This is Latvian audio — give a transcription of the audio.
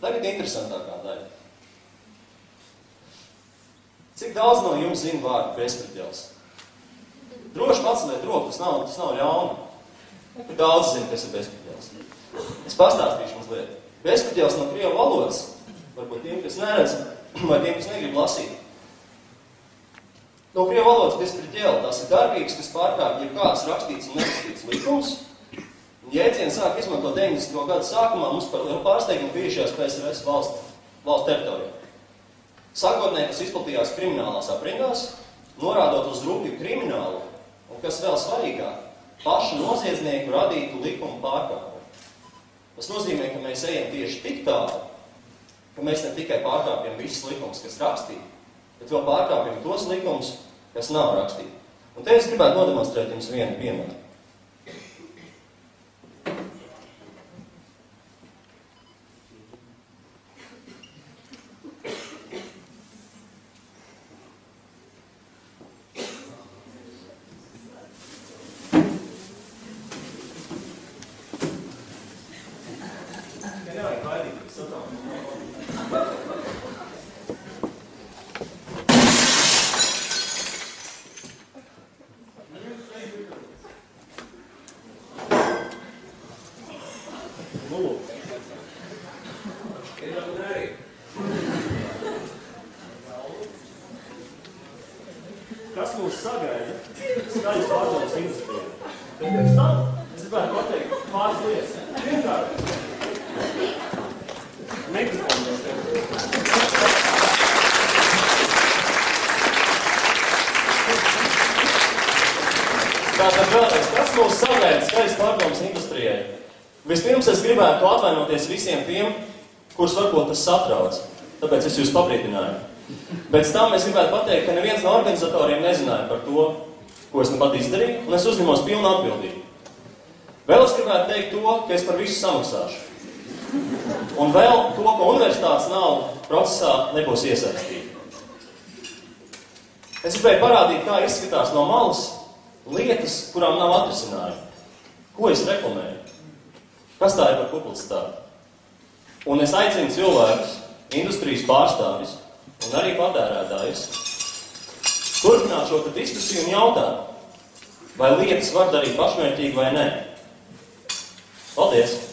Tagad interesantākā daļa. Cik daudz no jums zina vārdu bezpredēls? Droši paceliet roku, tas nav ļauni. Kur daudz zina, kas ir bezpredēls? Es pastāstīšu mazliet. Bezpredēls no krievu valodas, varbūt tiem, kas neredz, vai tiem, kas negrib lasīt. No krievu valodas bezpredēla tās ir darbības, kas pārkāpj jebkādas rakstītas un nerakstītas likums. Jēdzienu sāk izmantot 90. gadu sākumā mums par lielu pārsteigumu bijušajās PSRS valsts teritorijā. Sākotnēji tas izplatījās kriminālās aprindās, norādot uz rupju kriminālu un, kas vēl svarīgāk, pašu noziedznieku radītu likumu pārkāpumu. Tas nozīmē, ka mēs ejam tieši tik tālu, ka mēs ne tikai pārkāpjam visus likumus, kas rakstīti, bet vēl pārkāpjam tos likumus, kas nav rakstīti. Un te es gribētu nodemonstrēt jums vienu piemēru. Kas mūs sagaida? Skaļas pārdomas industrijā. Bet pēc tam es gribētu pateikt pāris lietas. Pirmkārt, mikrofonu. Tātad vēlreiz, kas mūs sagaida skaļas pārdomas industrijai? Vispirms es gribētu atvainoties visiem tiem, kurus varbūt tas satrauc. Tāpēc es jūs pabrīdināju. Pēc tam es gribētu pateikt, ka neviens no organizatoriem nezināja par to, ko es nu pat izdarīju, un es uzņemos pilnu atbildību. Vēl es gribētu teikt to, ka es par visu samaksāšu. Un vēl to, ka universitātes nauda procesā nebūs iesaistīta. Es gribēju parādīt, kā izskatās no malas lietas, kurām nav atrisinājumi. Ko es reklamēju? Kas tā ir par publicitāti? Un es aicinu cilvēkus, industrijas pārstāvis, un arī patērētājus turpināt šo diskusiju un jautāt, vai lietas var darīt pašmērķīgi vai nē. Paldies!